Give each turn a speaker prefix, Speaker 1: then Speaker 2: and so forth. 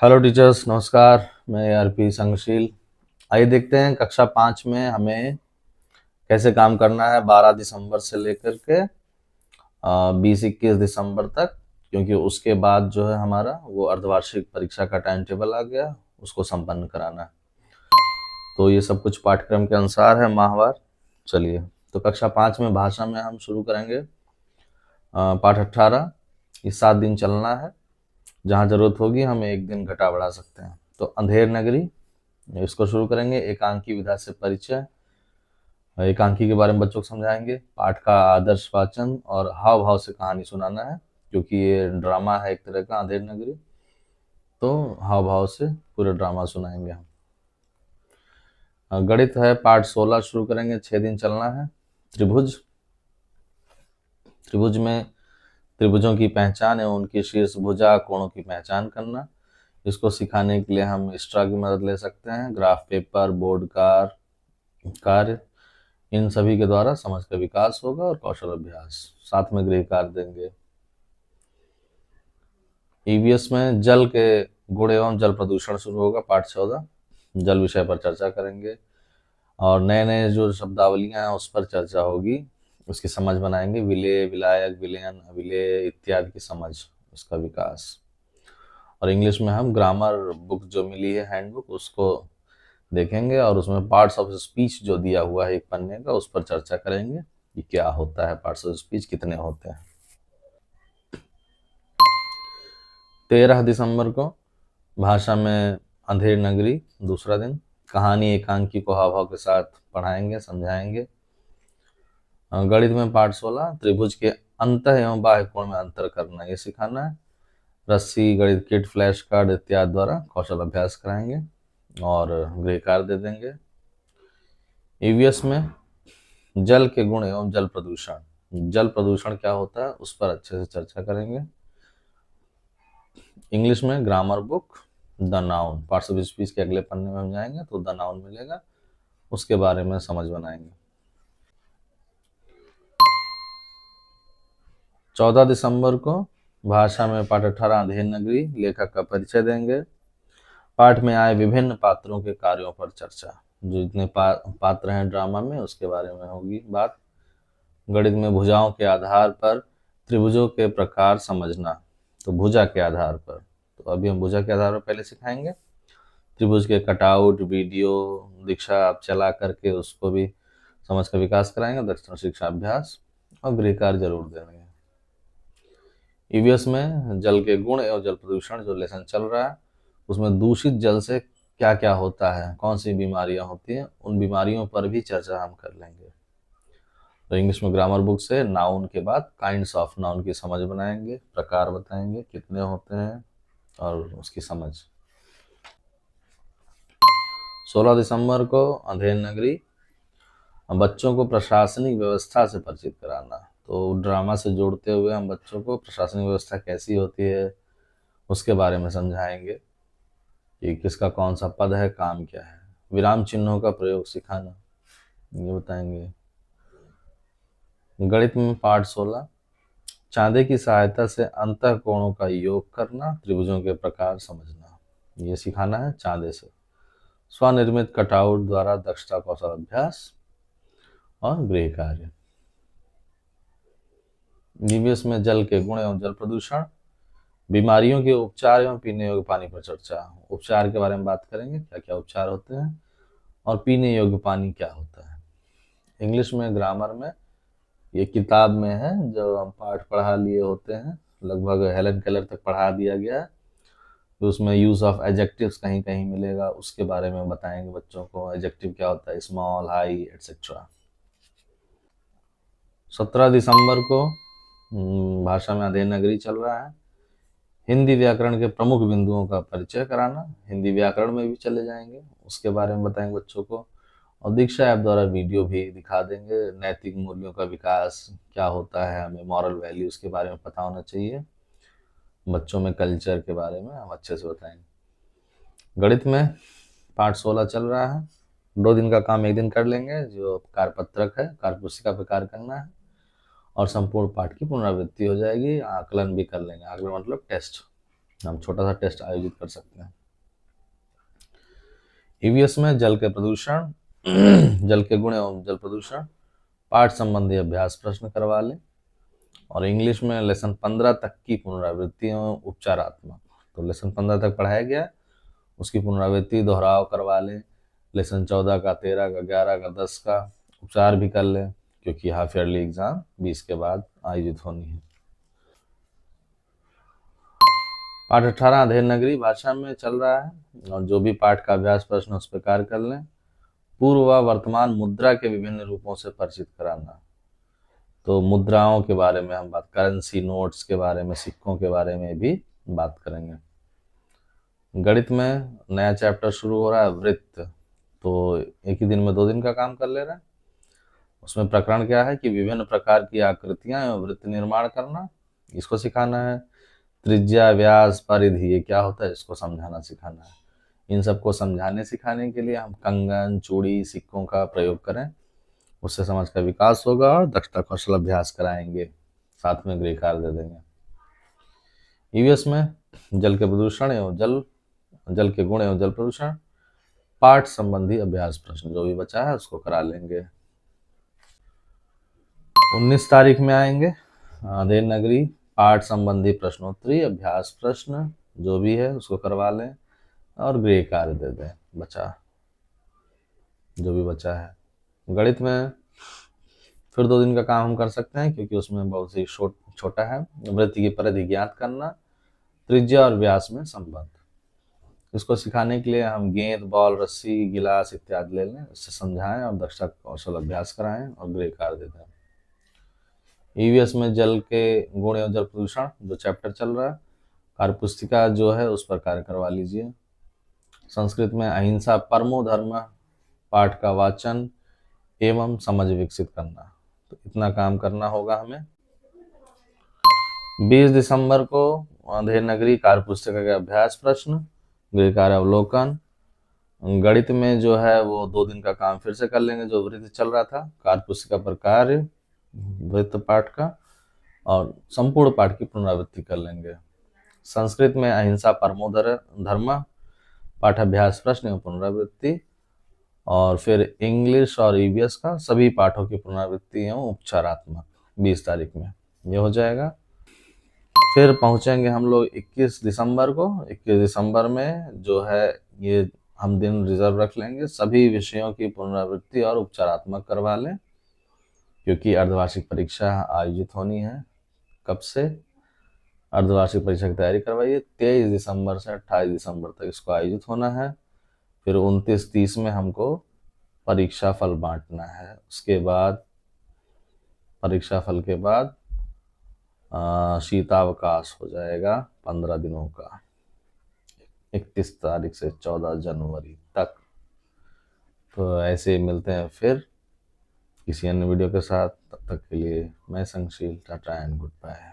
Speaker 1: Hello teachers, नमस्कार। मैं RP संगशील। आइए देखते हैं कक्षा 5 में हमें कैसे काम करना है 12 दिसंबर से लेकर के 20-21 दिसंबर तक, क्योंकि उसके बाद जो है हमारा वो अर्धवार्षिक परीक्षा का टाइम टेबल आ गया, उसको संपन्न कराना है। तो ये सब कुछ पाठ्यक्रम के अनुसार है माहवार। चलिए, तो कक्षा 5 में भाषा में हम शुरू करेंगे पाठ 18। ये 7 दिन चलना है। जहाँ जरूरत होगी हम एक दिन घटा बढ़ा सकते हैं। तो अंधेर नगरी, इसको शुरू करेंगे। एकांकी विधा से परिचय, एकांकी के बारे में बच्चों को समझाएंगे। पाठ का आदर्श वाचन और हाव भाव से कहानी सुनाना है, क्योंकि ये ड्रामा है एक तरह का अंधेर नगरी। तो हाव भाव से पूरे ड्रामा सुनाएंगे हम। गणित है पाठ 16 शुरू करेंगे। 6 दिन चलना है। त्रिभुज, त्रिभुज में त्रिभुजों की पहचान एवं उनकी शीर्ष भुजा कोणों की पहचान करना। इसको सिखाने के लिए हम एक्स्ट्रा की मदद ले सकते हैं। ग्राफ पेपर, बोर्ड कार्य, इन सभी के द्वारा समझ का विकास होगा और कौशल अभ्यास। साथ में गृह कार्य देंगे। ईवीएस में जल के गुण एवं जल प्रदूषण शुरू होगा। पाठ 14 जल विषय पर चर्चा करेंगे और नए नए जो शब्दावलियां हैं उस पर चर्चा होगी, उसकी समझ बनाएंगे। विलेय, विलायक, विलयन, अभिलेय इत्यादि की समझ, उसका विकास। और इंग्लिश में हम ग्रामर बुक जो मिली है, हैंडबुक, उसको देखेंगे और उसमें पार्ट्स ऑफ स्पीच जो दिया हुआ है एक पन्ने का, उस पर चर्चा करेंगे कि क्या होता है, पार्ट्स ऑफ स्पीच कितने होते हैं। 13 दिसंबर को भाषा में अंधेर नगरी, दूसरा दिन। कहानी एकांकी को हाव भाव के साथ पढ़ाएंगे, समझाएंगे। गणित में पाठ 16 त्रिभुज के अंतः एवं बाह्य कोण में अंतर करना, ये सिखाना है। रस्सी, गणित किट, फ्लैश कार्ड इत्यादि द्वारा कौशल अभ्यास कराएंगे और गृह कार्य दे देंगे। ईवीएस में जल के गुण एवं जल प्रदूषण, जल प्रदूषण क्या होता है उस पर अच्छे से चर्चा करेंगे। इंग्लिश में grammar book the noun, parts of speech के अगले पन्ने में हम जाएंगे तो द नाउन मिलेगा, उसके बारे में समझ बनाएंगे। 14 दिसंबर को भाषा में पाठ 18 अंधेर नगरी, लेखक का परिचय देंगे। पाठ में आए विभिन्न पात्रों के कार्यों पर चर्चा, जो जितने पात्र हैं ड्रामा में उसके बारे में होगी बात। गणित में भुजाओं के आधार पर त्रिभुजों के प्रकार समझना, तो भुजा के आधार पर, तो अभी हम भुजा के आधार पर पहले सिखाएंगे। त्रिभुज के कटआउट, वीडियो, दीक्षा आप चला करके उसको भी समझ का विकास कराएंगे। दर्शन शिक्षा अभ्यास और गृह कार्य जरूर देंगे। ईवीएस में जल के गुण एवं जल प्रदूषण जो लेसन चल रहा है, उसमें दूषित जल से क्या क्या होता है, कौन सी बीमारियां होती हैं, उन बीमारियों पर भी चर्चा हम कर लेंगे। तो इंग्लिश में ग्रामर बुक से नाउन के बाद काइंड्स ऑफ नाउन की समझ बनाएंगे, प्रकार बताएंगे कितने होते हैं और उसकी समझ। 16 दिसंबर को अंधेर नगरी, बच्चों को प्रशासनिक व्यवस्था से परिचित कराना। तो ड्रामा से जोड़ते हुए हम बच्चों को प्रशासनिक व्यवस्था कैसी होती है उसके बारे में समझाएंगे कि किसका कौन सा पद है, काम क्या है। विराम चिन्हों का प्रयोग सिखाना, ये बताएंगे। गणित में पाठ 16 चांदे की सहायता से अंतः कोणों का योग करना, त्रिभुजों के प्रकार समझना, ये सिखाना है चांदे से। स्वनिर्मित कटआउट द्वारा दक्षता कौशल अभ्यास और गृह कार्य। ईवीएस में जल के गुण एवं जल प्रदूषण, बीमारियों के उपचार एवं पीने योग्य पानी पर चर्चा। उपचार के बारे में बात करेंगे, क्या क्या उपचार होते हैं और पीने योग्य पानी क्या होता है। इंग्लिश में ग्रामर में, ये किताब में है जो हम पाठ पढ़ा लिए होते हैं, लगभग हेलन केलर तक पढ़ा दिया गया है। तो उसमें यूज ऑफ एडजेक्टिव्स कहीं कहीं मिलेगा, उसके बारे में बताएंगे बच्चों को। एडजेक्टिव क्या होता है, स्मॉल, हाई, एटसेट्रा। 17 दिसंबर को भाषा में अध्ययन नगरी चल रहा है। हिंदी व्याकरण के प्रमुख बिंदुओं का परिचय कराना, हिंदी व्याकरण में भी चले जाएंगे, उसके बारे में बताएंगे बच्चों को। और दीक्षा ऐप द्वारा वीडियो भी दिखा देंगे। नैतिक मूल्यों का विकास क्या होता है, हमें मॉरल वैल्यूज के बारे में पता होना चाहिए। बच्चों में कल्चर के बारे में हम अच्छे से बताएंगे। गणित में पाठ 16 चल रहा है। 2 दिन का काम एक दिन कर लेंगे। जो कार्यपत्रक है, कार्यपुस्तिका पे कार्य करना है और संपूर्ण पाठ की पुनरावृत्ति हो जाएगी। आकलन भी कर लेंगे, आकलन मतलब टेस्ट। हम छोटा सा टेस्ट आयोजित कर सकते हैं। ईवीएस में जल के प्रदूषण, जल के गुण एवं जल प्रदूषण पाठ संबंधी अभ्यास प्रश्न करवा लें। और इंग्लिश में लेसन 15 तक की पुनरावृत्ति एवं उपचारात्मक, तो लेसन 15 तक पढ़ाया गया, उसकी पुनरावृत्ति दोहराव करवा लें। लेसन 14 का, 13 का, 11 का, 10 का उपचार भी कर लें, क्योंकि हाफ ईयरली एग्जाम 20 के बाद आयोजित होनी है। पाठ 18 देवनागरी भाषा में चल रहा है, और जो भी पाठ का अभ्यास प्रश्न उस पर कार्य कर लें। पूर्व व वर्तमान मुद्रा के विभिन्न रूपों से परिचित कराना, तो मुद्राओं के बारे में हम बात, करेंसी नोट्स के बारे में, सिक्कों के बारे में भी बात करेंगे। गणित में नया चैप्टर शुरू हो रहा है, वृत्त, तो एक ही दिन में 2 दिन का काम कर ले रहे हैं। उसमें प्रकरण क्या है कि विभिन्न प्रकार की आकृतियां एवं वृत्त निर्माण करना, इसको सिखाना है। त्रिज्या, व्यास, परिधि, ये क्या होता है, इसको समझाना सिखाना है। इन सबको समझाने सिखाने के लिए हम कंगन, चूड़ी, सिक्कों का प्रयोग करें, उससे समाज का विकास होगा और दक्षता कौशल अभ्यास कराएंगे, साथ में गृह कार्य दे देंगे। ईवीएस में जल के प्रदूषण एवं जल के गुण एवं जल प्रदूषण पाठ संबंधी अभ्यास प्रश्न जो भी बचा है उसको करा लेंगे। 19 तारीख में आएंगे देवनागरी पाठ संबंधी प्रश्नोत्तरी अभ्यास प्रश्न जो भी है उसको करवा लें और गृह कार्य दे दें, जो भी बचा है। गणित में फिर 2 दिन का काम हम कर सकते हैं, क्योंकि उसमें बहुत ही छोटा है। वृत्त की परिधि ज्ञात करना, त्रिज्या और व्यास में संबंध, इसको सिखाने के लिए हम गेंद, बॉल, रस्सी, गिलास इत्यादि ले लें, इससे समझाएं और दक्षता कौशल अभ्यास कराएं और गृह कार्य दे दें। ईवीएस में जल के गुण एवं जल प्रदूषण जो चैप्टर चल रहा है, कार्य पुस्तिका जो है उस पर कार्य करवा लीजिए। संस्कृत में अहिंसा परमो धर्म पाठ का वाचन एवं समझ विकसित करना, तो इतना काम करना होगा हमें। 20 दिसंबर को देवनागरी कार्य पुस्तिका के अभ्यास प्रश्न, गृह कार्य अवलोकन। गणित में जो है वो 2 दिन का काम फिर से कर लेंगे, जो वृत्त चल रहा था, कार्य पुस्तिका पर कार्य, वृत्त पाठ का, और संपूर्ण पाठ की पुनरावृत्ति कर लेंगे। संस्कृत में अहिंसा परमो धर्म पाठाभ्यास प्रश्न एवं पुनरावृत्ति, और फिर इंग्लिश और ईवीएस का सभी पाठों की पुनरावृत्ति एवं उपचारात्मक 20 तारीख में ये हो जाएगा। फिर पहुंचेंगे हम लोग 21 दिसंबर को। 21 दिसंबर में जो है ये हम दिन रिजर्व रख लेंगे, सभी विषयों की पुनरावृत्ति और उपचारात्मक करवा लें, क्योंकि अर्धवार्षिक परीक्षा आयोजित होनी है। कब से? अर्धवार्षिक परीक्षा की तैयारी करवाइए। 23 दिसंबर से 28 दिसंबर तक इसको आयोजित होना है। फिर 29-30 में हमको परीक्षा फल बांटना है। उसके बाद परीक्षा फल के बाद शीतावकाश हो जाएगा 15 दिनों का, 31 तारीख से 14 जनवरी तक। तो ऐसे मिलते हैं फिर किसी अन्य वीडियो के साथ, तब तक के लिए मैं संगशील, टाटा एंड गुड बाय।